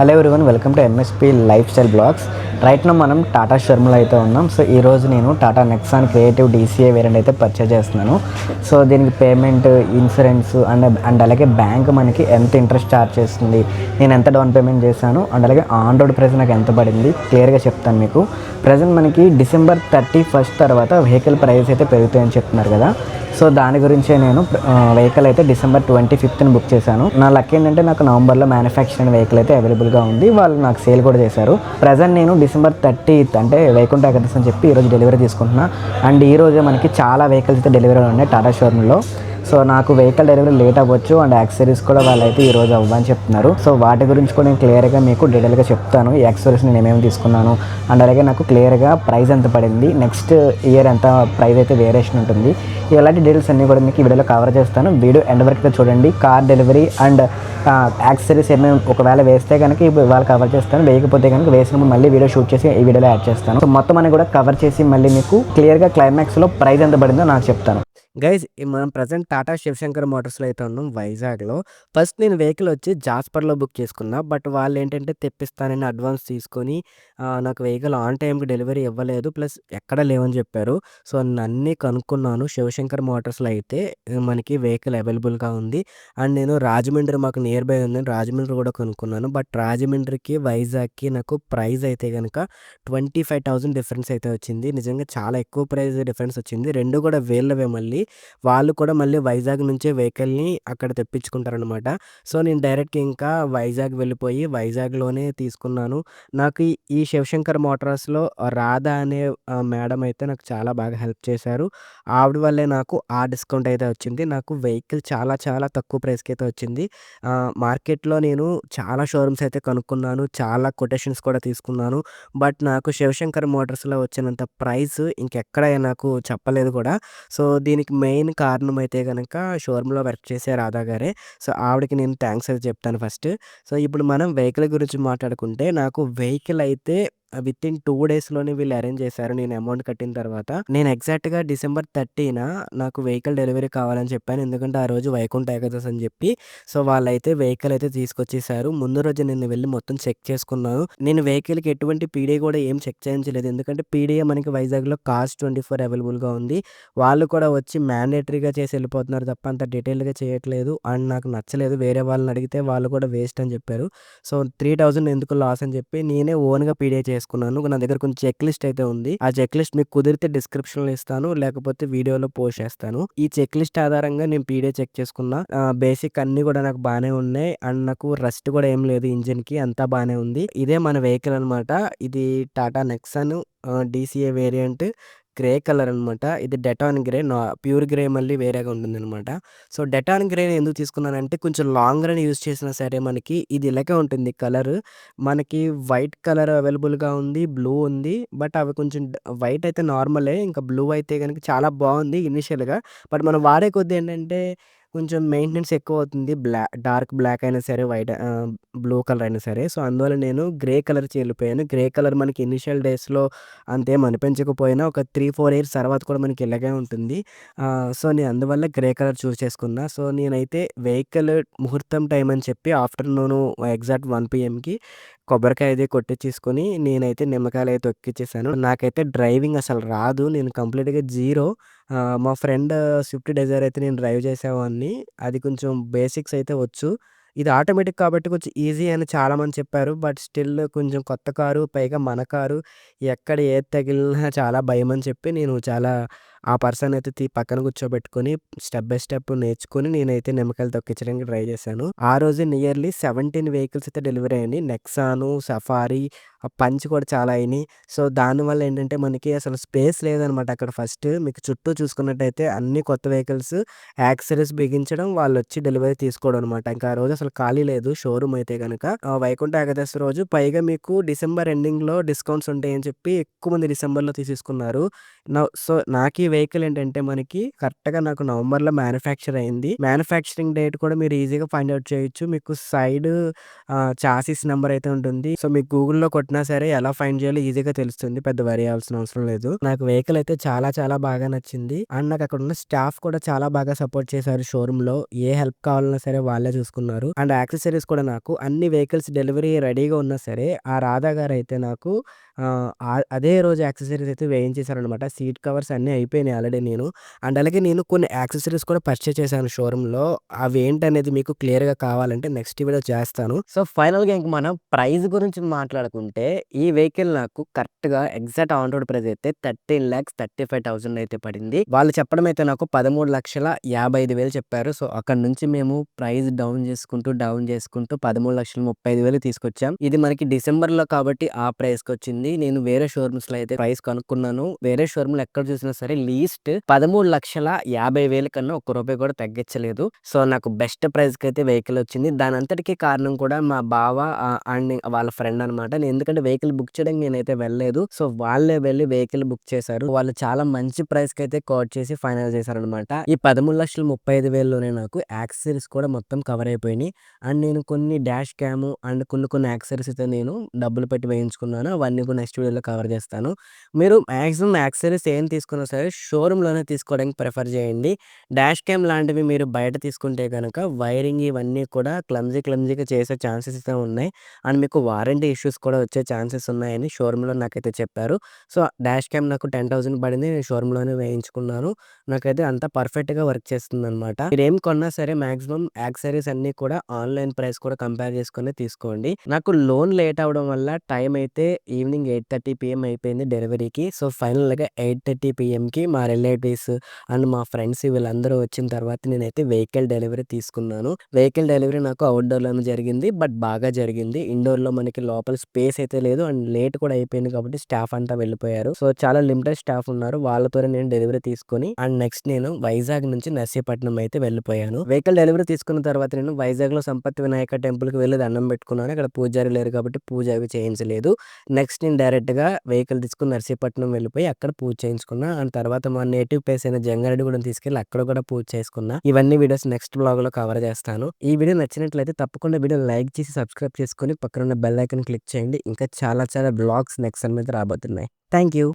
Hello everyone, welcome to MSP lifestyle blogs. Right now మనం టాటా షోరూంలో అయితే ఉన్నాం. సో ఈరోజు నేను Tata Nexon creative DCA variant అయితే పర్చేజ్ చేస్తున్నాను. సో దీనికి పేమెంట్, ఇన్సూరెన్స్ అండ్ అలాగే బ్యాంక్ మనకి ఎంత ఇంట్రెస్ట్ ఛార్జ్ చేస్తుంది, నేను ఎంత డౌన్ పేమెంట్ చేశాను అండ్ అలాగే ఆన్ రోడ్ ప్రైస్ నాకు ఎంత పడింది క్లియర్గా చెప్తాను మీకు. ప్రజెంట్ మనకి December 31 తర్వాత వెహికల్ ప్రైస్ అయితే పెరుగుతాయని చెప్తున్నారు కదా. సో దాని గురించే నేను వెహికల్ అయితే December 25th బుక్ చేశాను. నా లక్ ఏంటంటే నాకు నవంబర్లో మ్యానుఫ్యాక్చరింగ్ వెహికల్ అయితే అవైలబుల్గా ఉంది. వాళ్ళు నాకు సేల్ కూడా చేశారు. ప్రజెంట్ నేను December 30th అంటే వైకుంఠ ఏకాదశి అని చెప్పి ఈరోజు డెలివరీ తీసుకుంటున్నా. అండ్ ఈ రోజే మనకి చాలా వెహికల్స్ అయితే డెలివరీ ఉన్నాయి టాటా షోరూంలో. సో నాకు వెహికల్ డెలివరీ లేట్ అవ్వచ్చు అండ్ యాక్సెసరీస్ కూడా వాళ్ళైతే ఈరోజు అవ్వని చెప్తున్నారు. సో వాటి గురించి కూడా నేను క్లియర్గా మీకు డీటెయిల్గా చెప్తాను. ఈ యాక్సెసరీస్ నేను ఏమేమి తీసుకున్నాను అండ్ అలాగే నాకు క్లియర్గా ప్రైస్ ఎంత పడింది, నెక్స్ట్ ఇయర్ ఎంత ప్రైస్ అయితే వేరియేషన్ ఉంటుంది, ఇలాంటి డీటెయిల్స్ అన్నీ కూడా మీకు ఈ వీడియోలో కవర్ చేస్తాను. వీడియో ఎండ్ వరకు చూడండి. కార్ డెలివరీ అండ్ యాక్సెసరీస్ ఏమేమి ఒకవేళ వేస్తే కనుక వాళ్ళు కవర్ చేస్తాను, వేయకపోతే కనుక వేసినప్పుడు మళ్ళీ వీడియో షూట్ చేసి ఈ వీడియోలో యాడ్ చేస్తాను. సో మొత్తం అన్ని కూడా కవర్ చేసి మళ్ళీ మీకు క్లియర్గా క్లైమాక్స్లో ప్రైస్ ఎంత పడిందో నాకు చెప్తాను. గైస్, మనం ప్రజెంట్ టాటా శివశంకర్ మోటార్స్లో అయితే ఉన్నాం, వైజాగ్లో. ఫస్ట్ నేను వెహికల్ వచ్చి జాస్పర్లో బుక్ చేసుకున్నా. బట్ వాళ్ళు ఏంటంటే తెప్పిస్తానని అడ్వాన్స్ తీసుకొని నాకు వెహికల్ ఆన్ టైంకి డెలివరీ ఇవ్వలేదు, ప్లస్ ఎక్కడ లేవని చెప్పారు. సో అన్నీ కనుక్కున్నాను. శివశంకర్ మోటార్స్లో అయితే మనకి వెహికల్ అవైలబుల్గా ఉంది. అండ్ నేను రాజమండ్రి మాకు నియర్ బై ఉందని రాజమండ్రి కూడా కనుక్కున్నాను. బట్ రాజమండ్రికి వైజాగ్కి నాకు ప్రైస్ అయితే కనుక 25,000 డిఫరెన్స్ అయితే వచ్చింది. నిజంగా చాలా ఎక్కువ ప్రైస్ డిఫరెన్స్ వచ్చింది. రెండు కూడా వీళ్ళవే. మళ్ళీ వాళ్ళు కూడా మళ్ళీ వైజాగ్ నుంచే వెహికల్ని అక్కడ తెప్పించుకుంటారనమాట. సో నేను డైరెక్ట్గా ఇంకా వైజాగ్ వెళ్ళిపోయి వైజాగ్లోనే తీసుకున్నాను. నాకు ఈ శివశంకర్ మోటార్స్లో రాధా అనే మేడం అయితే నాకు చాలా బాగా హెల్ప్ చేశారు. ఆవిడ వల్లే నాకు ఆ డిస్కౌంట్ అయితే వచ్చింది. నాకు వెహికల్ చాలా చాలా తక్కువ ప్రైస్కి అయితే వచ్చింది. మార్కెట్లో నేను చాలా షోరూమ్స్ అయితే కనుక్కున్నాను, చాలా కొటేషన్స్ కూడా తీసుకున్నాను. బట్ నాకు శివశంకర్ మోటార్స్లో వచ్చినంత ప్రైస్ ఇంకెక్కడ నాకు చెప్పలేదు కూడా. సో దీనికి మెయిన్ కారణం అయితే గనక షోరూంలో వర్క్ చేసే రాధా గారే. సో ఆవిడకి నేను థ్యాంక్స్ అయితే చెప్తాను ఫస్ట్. సో ఇప్పుడు మనం వెహికల్ గురించి మాట్లాడుకుంటే నాకు వెహికల్ అయితే వితిన్ 2 డేస్‌లోనే వీళ్ళు అరేంజ్ చేశారు. నేను అమౌంట్ కట్టిన తర్వాత. నేను ఎగ్జాక్ట్‌గా December 30న నాకు వెహికల్ డెలివరీ కావాలని చెప్పాను. ఎందుకంటే ఆ రోజు వైకుంఠ ఏకాదశి అని చెప్పి. సో వాళ్ళైతే వెహికల్ అయితే తీసుకొచ్చేసారు. ముందు రోజు నేను వెళ్లి మొత్తం చెక్ చేసుకున్నాను. నేను వెహికల్‌కి ఎటువంటి పీడీ కూడా ఏం చెక్ చేయించలేదు. ఎందుకంటే పీడీఏ మనకి వైజాగ్‌లో కార్స్ 24 అవైలబుల్‌గా ఉంది. వాళ్ళు కూడా వచ్చి మ్యాండేటరీగా చేసి వెళ్ళిపోతున్నారు తప్ప అంత డీటెయిల్డ్‌గా చేయట్లేదు. అండ్ నాకు నచ్చలేదు. వేరే వాళ్ళని అడిగితే వాళ్ళు కూడా వేస్ట్ అని చెప్పారు. సో 3,000 ఎందుకు లాస్ అని చెప్పి నేనే ఓన్‌గా పీడీఏ చేసుకున్నాను. నా దగ్గర కొంచెం చెక్ లిస్ట్ అయితే ఉంది. ఆ చెక్ లిస్ట్ మీకు కుదిరితే డిస్క్రిప్షన్‌లో ఇస్తాను, లేకపోతే వీడియోలో పోస్ట్ చేస్తాను. ఈ చెక్ లిస్ట్ ఆధారంగా నేను పీడీఏ చెక్ చేసుకున్నా. బేసిక్ అన్నీ కూడా నాకు బానే ఉన్నాయి. అండ్ నాకు రస్ట్ కూడా ఏం లేదు ఇంజిన్‌కి, అంతా బానే ఉంది. ఇదే మన వెహికల్ అనమాట. ఇది Tata Nexon DCA variant grey colour అనమాట. ఇది డెటాన్ గ్రే, ప్యూర్ గ్రే మళ్ళీ వేరేగా ఉంటుందనమాట. సో డెటాన్ గ్రే ఎందుకు తీసుకున్నానంటే కొంచెం లాంగ్ రన్ యూజ్ చేసినా సరే మనకి ఇది ఇలాగే ఉంటుంది కలర్. మనకి వైట్ కలర్ అవైలబుల్‌గా ఉంది, బ్లూ ఉంది. బట్ అవి కొంచెం వైట్ అయితే నార్మలే. ఇంకా బ్లూ అయితే గనుక చాలా బాగుంది ఇనిషియల్‌గా. బట్ మనం వాడే కొద్దీ ఏంటంటే కొంచెం మెయింటెనెన్స్ ఎక్కువవుతుంది. డార్క్ బ్లాక్ అయినా సరే, బ్లూ కలర్ అయినా సరే. సో అందువల్ల నేను గ్రే కలర్‌కి వెళ్ళిపోయాను. గ్రే కలర్ మనకి ఇనిషియల్ డేస్‌లో అంతేం అనిపించకపోయినా ఒక 3, 4 ఇయర్స్ తర్వాత కూడా మనకి ఇలాగే ఉంటుంది. సో నేను అందువల్ల గ్రే కలర్ చూజ్ చేసుకున్నా. సో నేనైతే వెహికల్ ముహూర్తం టైం అని చెప్పి ఆఫ్టర్‌నూన్ ఎగ్జాక్ట్ 1 పీఎంకి కొబ్బరికాయ అది కొట్టిచ్చేసుకొని నేనైతే నిమ్మకాయలయి తొక్కిచ్చేసాను. నాకైతే డ్రైవింగ్ అసలు రాదు. నేను కంప్లీట్‌గా జీరో. మా ఫ్రెండ్ స్విఫ్ట్ డిజైర్ అయితే నేను డ్రైవ్ చేసేవాడిని. అది కొంచెం బేసిక్స్ అయితే వచ్చు. ఇది ఆటోమేటిక్ కాబట్టి కొంచెం ఈజీ అని చాలామంది చెప్పారు. బట్ స్టిల్ కొంచెం కొత్త కారు, పైగా మన కారు, ఎక్కడ ఏది తగిలినా చాలా భయమని చెప్పి నేను చాలా ఆ పర్సన్ అయితే పక్కన కూర్చోబెట్టుకొని స్టెప్ బై స్టెప్ నేర్చుకొని నేనైతే నిమ్మకాయలు తొక్కించడానికి ట్రై చేశాను. ఆ రోజు నియర్లీ 17 వెహికల్స్ అయితే డెలివరీ అయినాయి. నెక్సాను, సఫారీ, పంచ్ కూడా చాలా అయినాయి. సో దానివల్ల ఏంటంటే మనకి అసలు స్పేస్ లేదనమాట అక్కడ. ఫస్ట్ మీకు చుట్టూ చూసుకున్నట్టయితే అన్ని కొత్త వెహికల్స్, యాక్సెసరీస్ బిగించడం, వాళ్ళొచ్చి డెలివరీ తీసుకోవడం అనమాట. ఇంకా ఆ రోజు అసలు ఖాళీ లేదు షోరూమ్ అయితే గనక. వైకుంఠ ఏకాదశి రోజు పైగా మీకు డిసెంబర్ ఎండింగ్‌లో డిస్కౌంట్స్ ఉంటాయని చెప్పి ఎక్కువ మంది డిసెంబర్‌లో తీసేసుకున్నారు. సో నాకు ఈ వెహికల్ ఏంటంటే మనకి కరెక్ట్‌గా నాకు నవంబర్‌లో మ్యానుఫ్యాక్చర్ అయింది. మ్యానుఫ్యాక్చరింగ్ డేట్ కూడా మీరు ఈజీగా ఫైండ్ ఔట్ చేయొచ్చు. మీకు సైడ్ చాసిస్ నంబర్ అయితే ఉంటుంది. సో, మీకు గూగుల్‌లో కొట్టినా సరే ఎలా ఫైండ్ చేయాలో ఈజీగా తెలుస్తుంది. పెద్ద వరీ అవ్వాల్సిన అవసరం లేదు. నాకు వెహికల్ అయితే చాలా చాలా బాగా నచ్చింది. అండ్ నాకు అక్కడ ఉన్న స్టాఫ్ కూడా చాలా బాగా సపోర్ట్ చేశారు షోరూమ్‌లో. ఏ హెల్ప్ కావాలన్నా సరే వాళ్ళే చూసుకున్నారు. అండ్ యాక్సెసరీస్ కూడా నాకు అన్ని వెహికల్స్ డెలివరీ రెడీగా ఉన్నా సరే, ఆ రాధా గారైతే నాకు అదే రోజు యాక్సెసరీస్ అయితే వేయించేసారనమాట. సీట్ కవర్స్ అన్నీ అయిపోయినాయి ఆల్రెడీ నేను. అండ్ అలాగే నేను కొన్ని యాక్సెసరీస్ కూడా పర్చేస్ చేశాను షోరూమ్‌లో. అవేంటనేది మీకు క్లియర్‌గా కావాలంటే నెక్స్ట్ వీడియో చేస్తాను. సో, ఫైనల్‌గా ఇంక మనం ప్రైస్ గురించి మాట్లాడుకుంటే, ఈ వెహికల్ నాకు కరెక్ట్‌గా ఎగ్జాక్ట్ ఆన్ రోడ్ ప్రైస్ అయితే 13,35,000 అయితే పడింది. వాళ్ళు చెప్పడం అయితే నాకు 13,55,000 చెప్పారు. సో, అక్కడి నుంచి మేము ప్రైస్ డౌన్ చేసుకుంటూ 13,35,000 తీసుకొచ్చాం. ఇది మనకి డిసెంబర్‌లో కాబట్టి ఆ ప్రైస్‌కొచ్చింది. నేను వేరే షోరూమ్స్‌లో అయితే ప్రైస్ కనుక్కున్నాను. వేరే షోరూమ్‌లో ఎక్కడ చూసినా సరే లీస్ట్ 13,50,000 కన్నా ఒక్క రూపాయి కూడా తగ్గించలేదు. సో, నాకు బెస్ట్ ప్రైస్‌కైతే వెహికల్ వచ్చింది. దానంతటికి కారణం కూడా మా బావ అండ్ వాళ్ళ ఫ్రెండ్ అనమాట. ఎందుకంటే వెహికల్ బుక్ చేయడానికి నేనైతే వెళ్ళలేదు. సో, వాళ్ళే వెళ్లి వెహికల్ బుక్ చేశారు. వాళ్ళు చాలా మంచి ప్రైస్‌కైతే కోట్ చేసి ఫైనల్ చేశారనమాట. ఈ 13,35,000లోనే నాకు యాక్సెసరీస్ కూడా మొత్తం కవర్ అయిపోయినాయి. అండ్ నేను కొన్ని డాష్ క్యామ్ అండ్ కొన్ని యాక్సెసరీస్ అయితే నేను డబ్బులు పెట్టి వేయించుకున్నాను. అవన్నీ కూడా నెక్స్ట్ వీడియోలో కవర్ చేస్తాను. మీరు మాక్సిమం యాక్సెసరీస్ ఏం తీసుకున్నా సరే షోరూమ్‌లోనే తీసుకోవడానికి ప్రిఫర్ చేయండి. డాష్ క్యామ్ లాంటివి మీరు బయట తీసుకుంటే గనక వైరింగ్ ఇవన్నీ కూడా క్లమ్జీగా చేసే ఛాన్సెస్ అయితే ఉన్నాయి. అండ్ మీకు వారంటీ ఇష్యూస్ కూడా వచ్చే ఛాన్సెస్ ఉన్నాయని షోరూమ్‌లో నాకైతే చెప్పారు. సో, డాష్ క్యామ్ నాకు 10,000 పడింది. నేను షోరూమ్‌లోనే వేయించుకున్నాను. నాకైతే అంతా పర్ఫెక్ట్‌గా వర్క్ చేస్తుందనమాట. మీరేం కొన్నా సరే మాక్సిమం యాక్సెసరీస్ అన్నీ కూడా ఆన్‌లైన్ ప్రైస్ కూడా కంపేర్ చేసుకొని తీసుకోండి. నాకు లోన్ లేట్ అవ్వడం వల్ల టైం అయితే ఈవినింగ్ 8:30 పీఎం అయిపోయింది డెలివరీకి. సో, ఫైనల్‌గా 8:30 పీఎంకి మా రిలేటివ్స్ అండ్ మా ఫ్రెండ్స్ వీళ్ళందరూ వచ్చిన తర్వాత నేనైతే వెహికల్ డెలివరీ తీసుకున్నాను. వెహికల్ డెలివరీ నాకు అవుట్‌డోర్‌లోనే జరిగింది. బట్ బాగా జరిగింది. ఇండోర్‌లో మనకి లోపల స్పేస్ అయితే లేదు. అండ్ లేట్ కూడా అయిపోయింది కాబట్టి స్టాఫ్ అంతా వెళ్ళిపోయారు. సో, చాలా లిమిటెడ్ స్టాఫ్ ఉన్నారు. వాళ్ళతోనే నేను డెలివరీ తీసుకొని అండ్ నెక్స్ట్ నేను వైజాగ్ నుంచి నర్సీపట్నం అయితే వెళ్ళిపోయాను. వెహికల్ డెలివరీ తీసుకున్న తర్వాత నేను వైజాగ్‌లో సంపత్ వినాయక టెంపుల్‌కి వెళ్లి దండం పెట్టుకున్నాను. అక్కడ పూజారి లేరు కాబట్టి పూజ అవి చేయించలేదు. నెక్స్ట్ నేను డైరెక్ట్‌గా వెహికల్ తీసుకొని నర్సీపట్నం వెళ్ళిపోయి అక్కడ పూజ చేయించుకున్నా. అండ్ తర్వాత మా నేటివ్ ప్లేస్ అయిన జంగారెడ్డిగూడెం తీసుకెళ్ళి అక్కడ కూడా పూజ చేసుకున్నా. ఇవన్నీ వీడియోస్ నెక్స్ట్ వ్లాగ్‌లో కవర్ చేస్తాను. ఈ వీడియో నచ్చినట్లయితే తప్పకుండా వీడియో లైక్ చేసి సబ్స్క్రైబ్ చేసుకొని పక్కనున్న బెల్ ఐకాన్ క్లిక్ చేయండి. ఇంకా చాలా చాలా వ్లాగ్స్ నెక్స్ట్ టైమ్ అయితే రాబోతున్నాయి. Thank you.